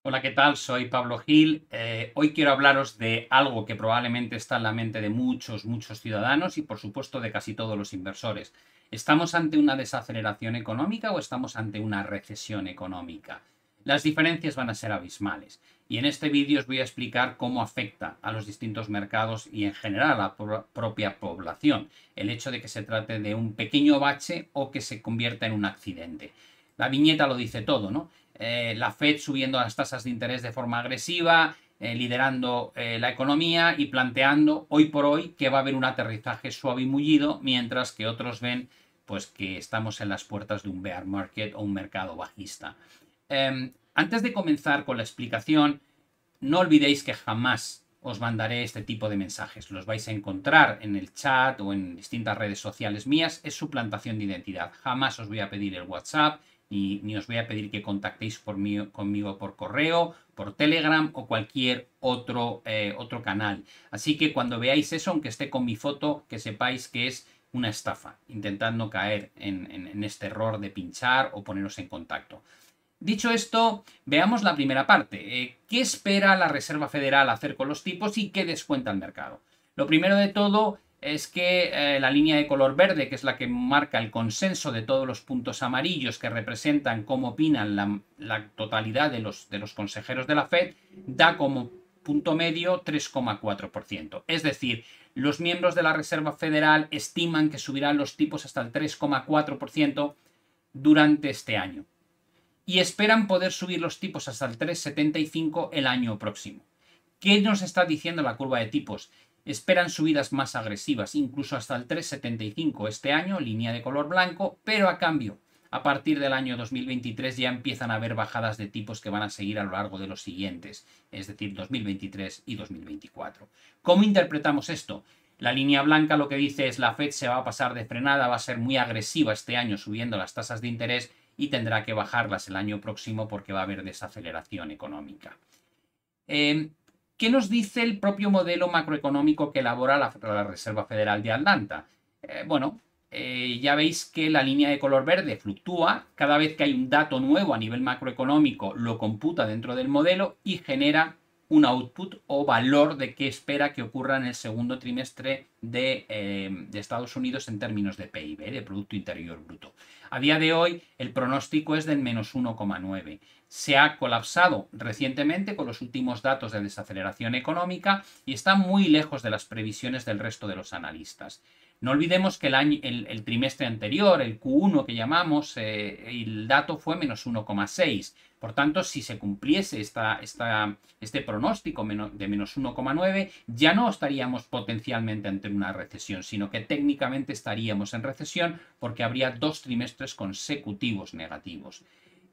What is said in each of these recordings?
Hola, ¿qué tal? Soy Pablo Gil. Hoy quiero hablaros de algo que probablemente está en la mente de muchos ciudadanos y por supuesto de casi todos los inversores. ¿Estamos ante una desaceleración económica o estamos ante una recesión económica? Las diferencias van a ser abismales y en este vídeo os voy a explicar cómo afecta a los distintos mercados y en general a la propia población el hecho de que se trate de un pequeño bache o que se convierta en un accidente. La viñeta lo dice todo, ¿no? La Fed subiendo las tasas de interés de forma agresiva, liderando la economía y planteando hoy por hoy que va a haber un aterrizaje suave y mullido, mientras que otros ven pues que estamos en las puertas de un bear market o un mercado bajista. Antes de comenzar con la explicación, no olvidéis que jamás os mandaré este tipo de mensajes. Los vais a encontrar en el chat o en distintas redes sociales mías. Es suplantación de identidad. Jamás os voy a pedir el WhatsApp ni os voy a pedir que contactéis conmigo por correo, por Telegram o cualquier otro canal. Así que cuando veáis eso, aunque esté con mi foto, que sepáis que es una estafa. Intentad no caer en este error de pinchar o poneros en contacto. Dicho esto, veamos la primera parte. ¿Qué espera la Reserva Federal hacer con los tipos y qué descuenta el mercado? Lo primero de todo es que la línea de color verde, que es la que marca el consenso de todos los puntos amarillos que representan cómo opinan la totalidad de los consejeros de la Fed, da como punto medio 3,4%. Es decir, los miembros de la Reserva Federal estiman que subirán los tipos hasta el 3,4% durante este año y esperan poder subir los tipos hasta el 3,75 el año próximo. ¿Qué nos está diciendo la curva de tipos? Esperan subidas más agresivas, incluso hasta el 3,75 este año, línea de color blanco, pero a cambio, a partir del año 2023 ya empiezan a haber bajadas de tipos que van a seguir a lo largo de los siguientes, es decir, 2023 y 2024. ¿Cómo interpretamos esto? La línea blanca lo que dice es la Fed se va a pasar de frenada, va a ser muy agresiva este año subiendo las tasas de interés y tendrá que bajarlas el año próximo porque va a haber desaceleración económica. ¿Qué nos dice el propio modelo macroeconómico que elabora la Reserva Federal de Atlanta? Ya veis que la línea de color verde fluctúa, cada vez que hay un dato nuevo a nivel macroeconómico lo computa dentro del modelo y genera un output o valor de qué espera que ocurra en el segundo trimestre de Estados Unidos en términos de PIB, de Producto Interior Bruto. A día de hoy el pronóstico es del menos 1,9. Se ha colapsado recientemente con los últimos datos de desaceleración económica y está muy lejos de las previsiones del resto de los analistas. No olvidemos que el trimestre anterior, el Q1 que llamamos, el dato fue menos 1,6. Por tanto, si se cumpliese este pronóstico de menos 1,9, ya no estaríamos potencialmente ante una recesión, sino que técnicamente estaríamos en recesión porque habría 2 trimestres consecutivos negativos.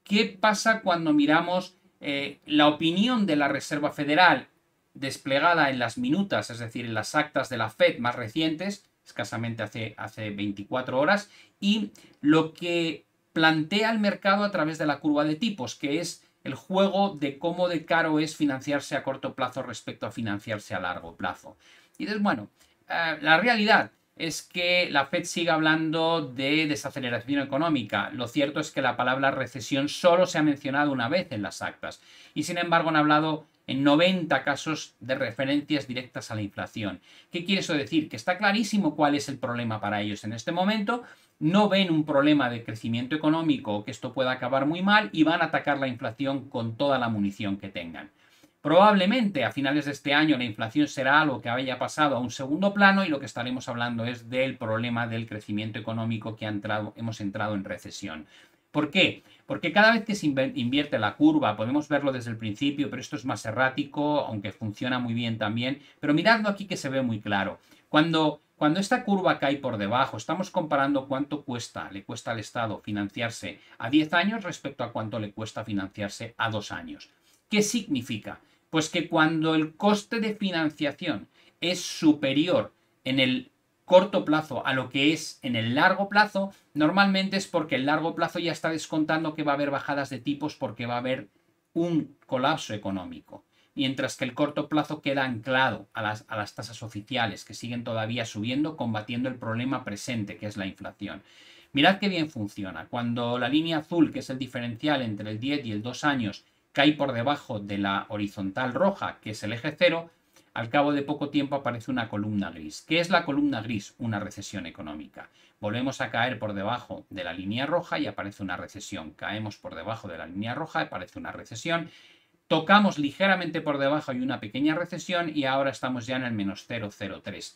¿Qué pasa cuando miramos la opinión de la Reserva Federal desplegada en las minutas, es decir, en las actas de la Fed más recientes, escasamente hace 24 horas, y lo que plantea el mercado a través de la curva de tipos, que es el juego de cómo de caro es financiarse a corto plazo respecto a financiarse a largo plazo? Y entonces, bueno, la realidad es que la Fed sigue hablando de desaceleración económica. Lo cierto es que la palabra recesión solo se ha mencionado una vez en las actas y sin embargo han hablado en 90 casos de referencias directas a la inflación. ¿Qué quiere eso decir? Que está clarísimo cuál es el problema para ellos en este momento. No ven un problema de crecimiento económico o que esto pueda acabar muy mal y van a atacar la inflación con toda la munición que tengan. Probablemente a finales de este año la inflación será algo que haya pasado a un segundo plano y lo que estaremos hablando es del problema del crecimiento económico que hemos entrado en recesión. ¿Por qué? Porque cada vez que se invierte la curva, podemos verlo desde el principio, pero esto es más errático, aunque funciona muy bien también, pero miradlo aquí que se ve muy claro. Cuando esta curva cae por debajo, estamos comparando cuánto le cuesta al Estado financiarse a 10 años respecto a cuánto le cuesta financiarse a 2 años. ¿Qué significa? Pues que cuando el coste de financiación es superior en el corto plazo a lo que es en el largo plazo, normalmente es porque el largo plazo ya está descontando que va a haber bajadas de tipos porque va a haber un colapso económico. Mientras que el corto plazo queda anclado a las tasas oficiales que siguen todavía subiendo, combatiendo el problema presente que es la inflación. Mirad qué bien funciona. Cuando la línea azul, que es el diferencial entre el 10 y el 2 años, cae por debajo de la horizontal roja, que es el eje cero, al cabo de poco tiempo aparece una columna gris. ¿Qué es la columna gris? Una recesión económica. Volvemos a caer por debajo de la línea roja y aparece una recesión. Caemos por debajo de la línea roja y aparece una recesión. Tocamos ligeramente por debajo y una pequeña recesión y ahora estamos ya en el menos 0,03.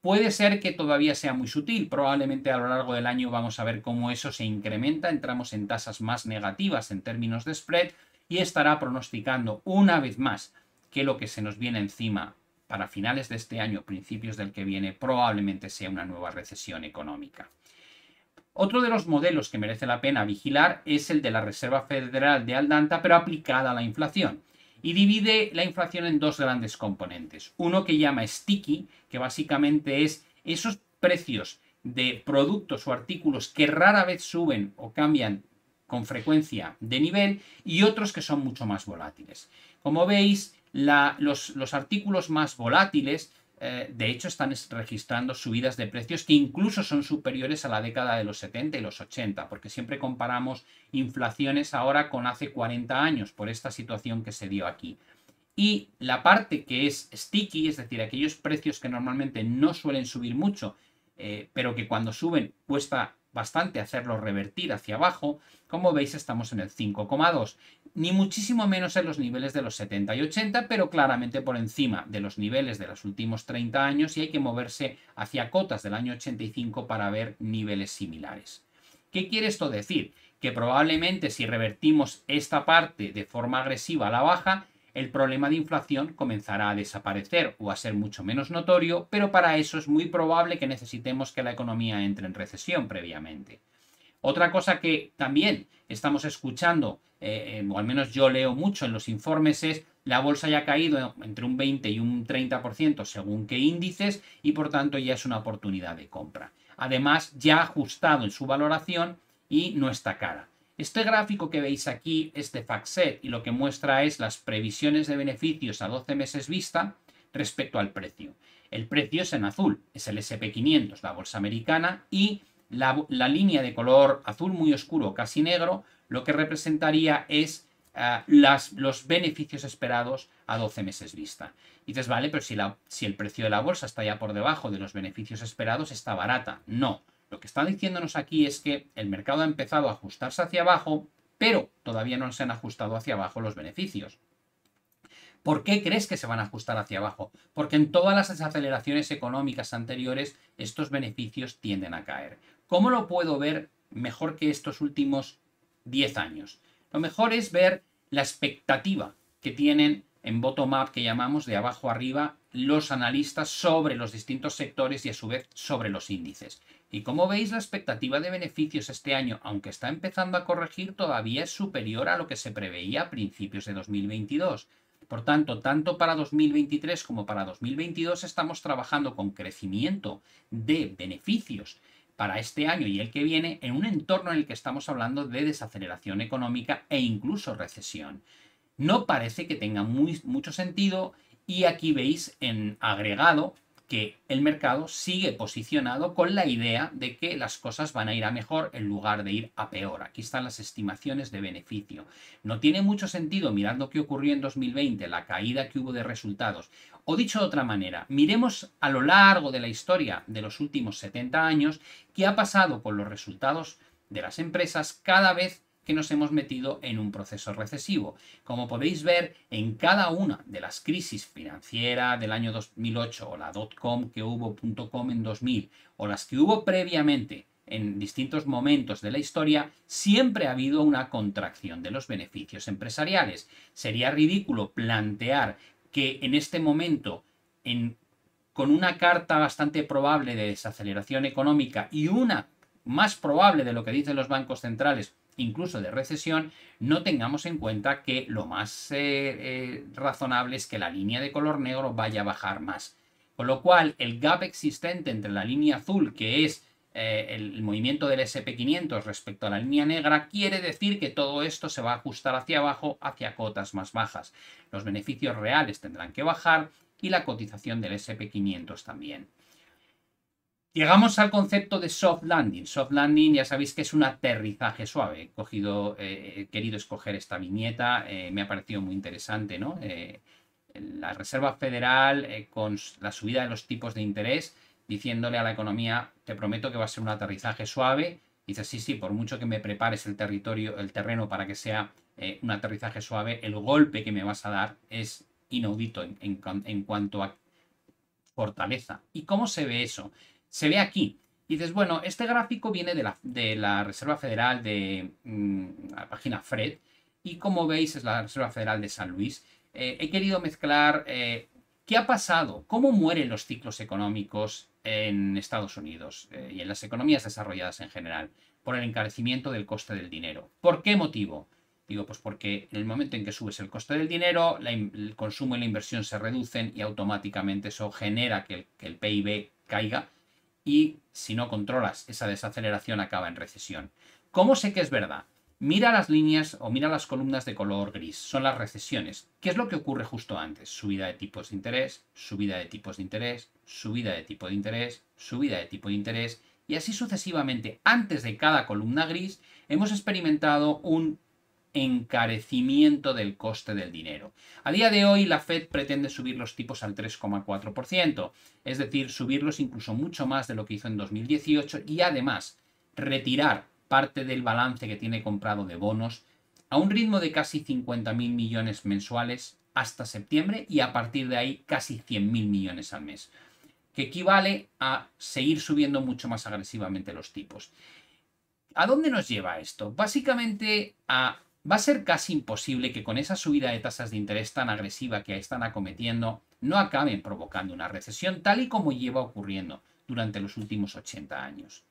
Puede ser que todavía sea muy sutil, probablemente a lo largo del año vamos a ver cómo eso se incrementa, entramos en tasas más negativas en términos de spread y estará pronosticando una vez más que lo que se nos viene encima para finales de este año, principios del que viene, probablemente sea una nueva recesión económica. Otro de los modelos que merece la pena vigilar es el de la Reserva Federal de Atlanta, pero aplicada a la inflación. Y divide la inflación en dos grandes componentes. Uno que llama sticky, que básicamente es esos precios de productos o artículos que rara vez suben o cambian con frecuencia de nivel, y otros que son mucho más volátiles. Como veis, los artículos más volátiles de hecho están registrando subidas de precios que incluso son superiores a la década de los 70 y los 80, porque siempre comparamos inflaciones ahora con hace 40 años por esta situación que se dio aquí. Y la parte que es sticky, es decir, aquellos precios que normalmente no suelen subir mucho, pero que cuando suben cuesta bastante hacerlos revertir hacia abajo, como veis estamos en el 5,2, ni muchísimo menos en los niveles de los 70 y 80, pero claramente por encima de los niveles de los últimos 30 años, y hay que moverse hacia cotas del año 85 para ver niveles similares. ¿Qué quiere esto decir? Que probablemente si revertimos esta parte de forma agresiva a la baja, el problema de inflación comenzará a desaparecer o a ser mucho menos notorio, pero para eso es muy probable que necesitemos que la economía entre en recesión previamente. Otra cosa que también estamos escuchando, o al menos yo leo mucho en los informes, es la bolsa ya ha caído entre un 20 y un 30% según qué índices y por tanto ya es una oportunidad de compra. Además, ya ha ajustado en su valoración y no está cara. Este gráfico que veis aquí es de FactSet y lo que muestra es las previsiones de beneficios a 12 meses vista respecto al precio. El precio es en azul, es el S&P 500, la bolsa americana, y la línea de color azul muy oscuro, casi negro, lo que representaría es los beneficios esperados a 12 meses vista. Y dices, vale, pero si el precio de la bolsa está ya por debajo de los beneficios esperados, está barata. No. Lo que está diciéndonos aquí es que el mercado ha empezado a ajustarse hacia abajo, pero todavía no se han ajustado hacia abajo los beneficios. ¿Por qué crees que se van a ajustar hacia abajo? Porque en todas las desaceleraciones económicas anteriores estos beneficios tienden a caer. ¿Cómo lo puedo ver mejor que estos últimos 10 años? Lo mejor es ver la expectativa que tienen en bottom-up, que llamamos de abajo arriba, los analistas sobre los distintos sectores y a su vez sobre los índices. Y como veis, la expectativa de beneficios este año, aunque está empezando a corregir, todavía es superior a lo que se preveía a principios de 2022. Por tanto para 2023 como para 2022 estamos trabajando con crecimiento de beneficios para este año y el que viene en un entorno en el que estamos hablando de desaceleración económica e incluso recesión. No parece que tenga mucho sentido y aquí veis en agregado que el mercado sigue posicionado con la idea de que las cosas van a ir a mejor en lugar de ir a peor. Aquí están las estimaciones de beneficio. No tiene mucho sentido mirar lo que ocurrió en 2020, la caída que hubo de resultados. O dicho de otra manera, miremos a lo largo de la historia de los últimos 70 años qué ha pasado con los resultados de las empresas cada vez que nos hemos metido en un proceso recesivo. Como podéis ver, en cada una de las crisis financieras del año 2008 o la .com que hubo .com en 2000 o las que hubo previamente en distintos momentos de la historia, siempre ha habido una contracción de los beneficios empresariales. Sería ridículo plantear que en este momento, con una carta bastante probable de desaceleración económica y una más probable de lo que dicen los bancos centrales, incluso de recesión, no tengamos en cuenta que lo más razonable es que la línea de color negro vaya a bajar más. Con lo cual, el gap existente entre la línea azul, que es el movimiento del S&P 500 respecto a la línea negra, quiere decir que todo esto se va a ajustar hacia abajo, hacia cotas más bajas. Los beneficios reales tendrán que bajar y la cotización del S&P 500 también. Llegamos al concepto de soft landing. Soft landing, ya sabéis que es un aterrizaje suave. He querido escoger esta viñeta, me ha parecido muy interesante, ¿no? La Reserva Federal, con la subida de los tipos de interés, diciéndole a la economía, te prometo que va a ser un aterrizaje suave. Dice, sí, sí, por mucho que me prepares el terreno para que sea un aterrizaje suave, el golpe que me vas a dar es inaudito en cuanto a fortaleza. ¿Y cómo se ve eso? Se ve aquí. Y dices, bueno, este gráfico viene de la Reserva Federal de la página FRED, y como veis es la Reserva Federal de San Luis. He querido mezclar qué ha pasado, cómo mueren los ciclos económicos en Estados Unidos y en las economías desarrolladas en general, por el encarecimiento del coste del dinero. ¿Por qué motivo? Digo, pues porque en el momento en que subes el coste del dinero, el consumo y la inversión se reducen y automáticamente eso genera que el PIB caiga, y si no controlas esa desaceleración acaba en recesión. ¿Cómo sé que es verdad? Mira las líneas o mira las columnas de color gris, son las recesiones. ¿Qué es lo que ocurre justo antes? Subida de tipos de interés, subida de tipos de interés, subida de tipo de interés, subida de tipo de interés, y así sucesivamente. Antes de cada columna gris hemos experimentado un encarecimiento del coste del dinero. A día de hoy la Fed pretende subir los tipos al 3,4%, es decir, subirlos incluso mucho más de lo que hizo en 2018, y además retirar parte del balance que tiene comprado de bonos a un ritmo de casi 50.000 millones mensuales hasta septiembre, y a partir de ahí casi 100.000 millones al mes, que equivale a seguir subiendo mucho más agresivamente los tipos. ¿A dónde nos lleva esto? Básicamente va a ser casi imposible que con esa subida de tasas de interés tan agresiva que están acometiendo no acaben provocando una recesión, tal y como lleva ocurriendo durante los últimos 80 años.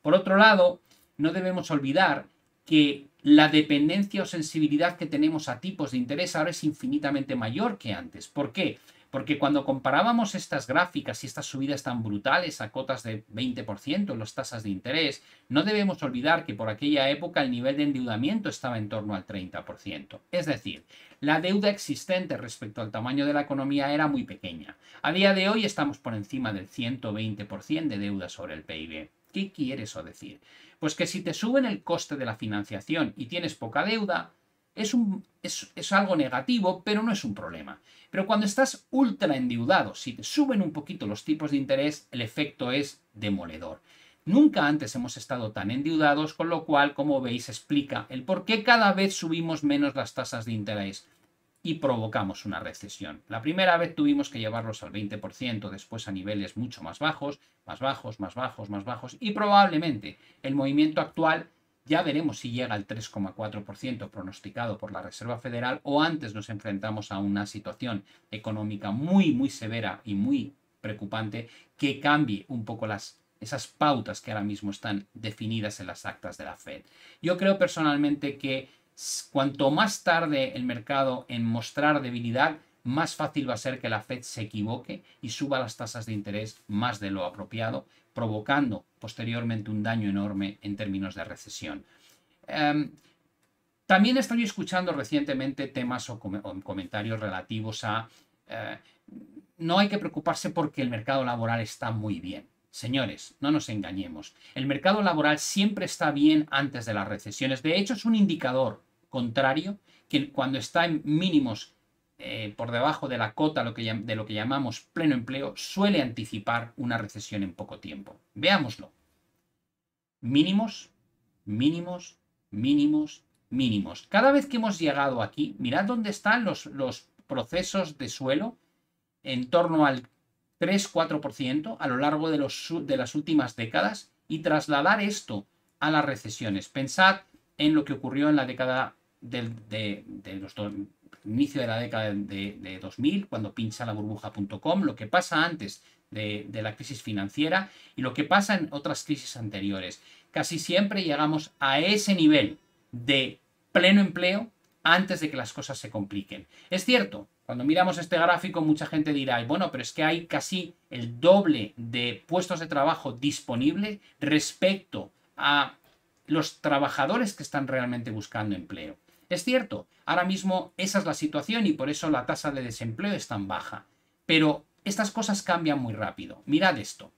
Por otro lado, no debemos olvidar que la dependencia o sensibilidad que tenemos a tipos de interés ahora es infinitamente mayor que antes. ¿Por qué? Porque cuando comparábamos estas gráficas y estas subidas tan brutales a cotas de 20% en las tasas de interés, no debemos olvidar que por aquella época el nivel de endeudamiento estaba en torno al 30%. Es decir, la deuda existente respecto al tamaño de la economía era muy pequeña. A día de hoy estamos por encima del 120% de deuda sobre el PIB. ¿Qué quiere eso decir? Pues que si te suben el coste de la financiación y tienes poca deuda, es algo negativo, pero no es un problema. Pero cuando estás ultra endeudado, si te suben un poquito los tipos de interés, el efecto es demoledor. Nunca antes hemos estado tan endeudados, con lo cual, como veis, explica el por qué cada vez subimos menos las tasas de interés y provocamos una recesión. La primera vez tuvimos que llevarlos al 20%, después a niveles mucho más bajos, más bajos, más bajos, más bajos, y probablemente el movimiento actual ya veremos si llega al 3,4% pronosticado por la Reserva Federal, o antes nos enfrentamos a una situación económica muy, muy severa y muy preocupante que cambie un poco esas pautas que ahora mismo están definidas en las actas de la Fed. Yo creo personalmente que cuanto más tarde el mercado en mostrar debilidad, más fácil va a ser que la Fed se equivoque y suba las tasas de interés más de lo apropiado, provocando posteriormente un daño enorme en términos de recesión. También estoy escuchando recientemente temas o comentarios relativos a no hay que preocuparse porque el mercado laboral está muy bien. Señores, no nos engañemos. El mercado laboral siempre está bien antes de las recesiones. De hecho, es un indicador contrario que cuando está en mínimos por debajo de la cota de lo que llamamos pleno empleo, suele anticipar una recesión en poco tiempo. Veámoslo. Mínimos, mínimos, mínimos, mínimos. Cada vez que hemos llegado aquí, mirad dónde están los procesos de suelo, en torno al 3-4% a lo largo de las últimas décadas, y trasladar esto a las recesiones. Pensad en lo que ocurrió en la década inicio de la década de 2000, cuando pincha la burbuja.com, lo que pasa antes de la crisis financiera y lo que pasa en otras crisis anteriores. Casi siempre llegamos a ese nivel de pleno empleo antes de que las cosas se compliquen. Es cierto, cuando miramos este gráfico mucha gente dirá, bueno, pero es que hay casi el doble de puestos de trabajo disponibles respecto a los trabajadores que están realmente buscando empleo. Es cierto, ahora mismo esa es la situación y por eso la tasa de desempleo es tan baja. Pero estas cosas cambian muy rápido. Mirad esto.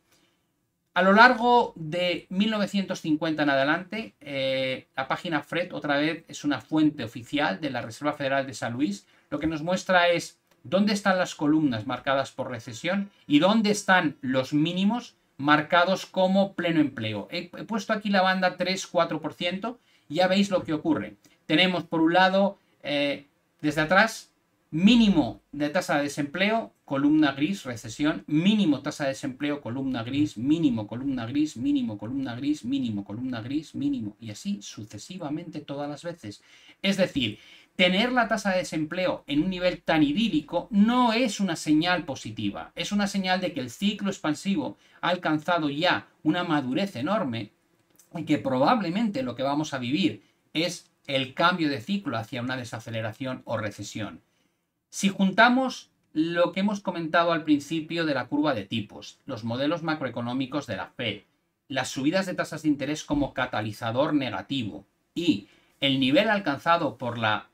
A lo largo de 1950 en adelante, la página FRED, otra vez, es una fuente oficial de la Reserva Federal de San Luis. Lo que nos muestra es dónde están las columnas marcadas por recesión y dónde están los mínimos marcados como pleno empleo. He puesto aquí la banda 3-4%. Ya veis lo que ocurre. Tenemos, por un lado, desde atrás, mínimo de tasa de desempleo, columna gris, recesión, mínimo tasa de desempleo, columna gris, mínimo, columna gris, mínimo, columna gris, mínimo, columna gris, mínimo, y así sucesivamente todas las veces. Es decir, tener la tasa de desempleo en un nivel tan idílico no es una señal positiva, es una señal de que el ciclo expansivo ha alcanzado ya una madurez enorme y que probablemente lo que vamos a vivir es el cambio de ciclo hacia una desaceleración o recesión. Si juntamos lo que hemos comentado al principio de la curva de tipos, los modelos macroeconómicos de la Fed, las subidas de tasas de interés como catalizador negativo y el nivel alcanzado por la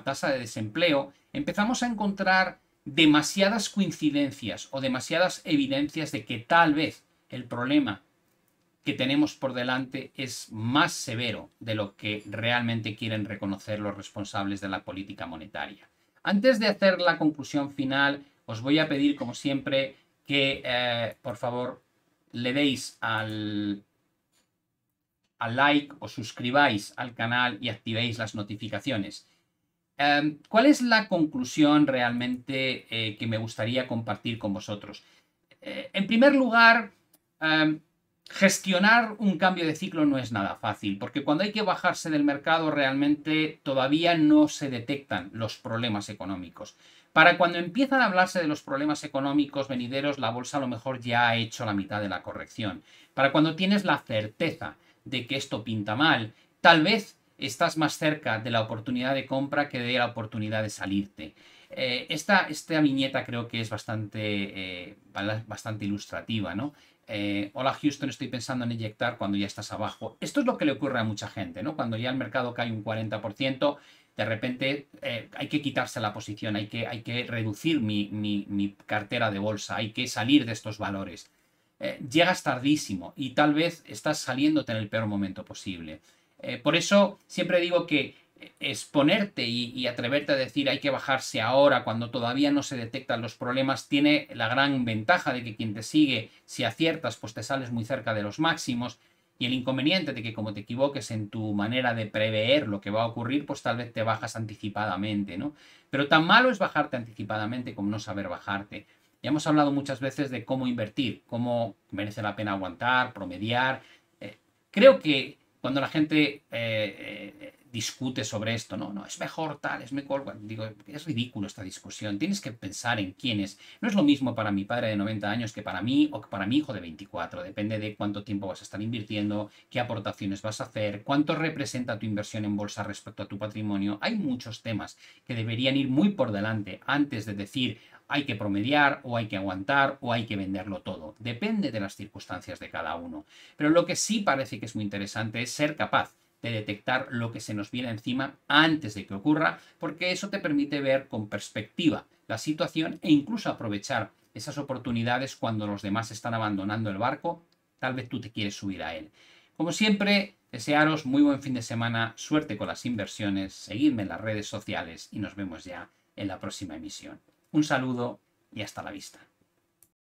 tasa de desempleo, empezamos a encontrar demasiadas coincidencias o demasiadas evidencias de que tal vez el problema que tenemos por delante es más severo de lo que realmente quieren reconocer los responsables de la política monetaria. Antes de hacer la conclusión final, os voy a pedir, como siempre, que por favor le deis al like o suscribáis al canal y activéis las notificaciones. ¿Cuál es la conclusión realmente que me gustaría compartir con vosotros? En primer lugar, gestionar un cambio de ciclo no es nada fácil, porque cuando hay que bajarse del mercado realmente todavía no se detectan los problemas económicos. Para cuando empiezan a hablarse de los problemas económicos venideros, la bolsa a lo mejor ya ha hecho la mitad de la corrección. Para cuando tienes la certeza de que esto pinta mal, tal vez estás más cerca de la oportunidad de compra que de la oportunidad de salirte. Esta viñeta creo que es bastante ilustrativa, ¿no? Hola Houston, estoy pensando en inyectar cuando ya estás abajo. Esto es lo que le ocurre a mucha gente, ¿no? Cuando ya el mercado cae un 40%, de repente hay que quitarse la posición, hay que reducir mi cartera de bolsa, hay que salir de estos valores. Llegas tardísimo y tal vez estás saliéndote en el peor momento posible. Por eso siempre digo que exponerte y atreverte a decir hay que bajarse ahora cuando todavía no se detectan los problemas tiene la gran ventaja de que quien te sigue, si aciertas, pues te sales muy cerca de los máximos, y el inconveniente de que como te equivoques en tu manera de prever lo que va a ocurrir, pues tal vez te bajas anticipadamente, ¿no? Pero tan malo es bajarte anticipadamente como no saber bajarte. Ya hemos hablado muchas veces de cómo invertir, cómo merece la pena aguantar, promediar. Creo que cuando la gente discute sobre esto, no, es mejor tal, es mejor, digo, es ridículo esta discusión, tienes que pensar en quién es. No es lo mismo para mi padre de 90 años que para mí o que para mi hijo de 24, depende de cuánto tiempo vas a estar invirtiendo, qué aportaciones vas a hacer, cuánto representa tu inversión en bolsa respecto a tu patrimonio. Hay muchos temas que deberían ir muy por delante antes de decir hay que promediar o hay que aguantar o hay que venderlo todo. Depende de las circunstancias de cada uno. Pero lo que sí parece que es muy interesante es ser capaz de detectar lo que se nos viene encima antes de que ocurra, porque eso te permite ver con perspectiva la situación e incluso aprovechar esas oportunidades cuando los demás están abandonando el barco, tal vez tú te quieres subir a él. Como siempre, desearos muy buen fin de semana, suerte con las inversiones, seguidme en las redes sociales y nos vemos ya en la próxima emisión. Un saludo y hasta la vista.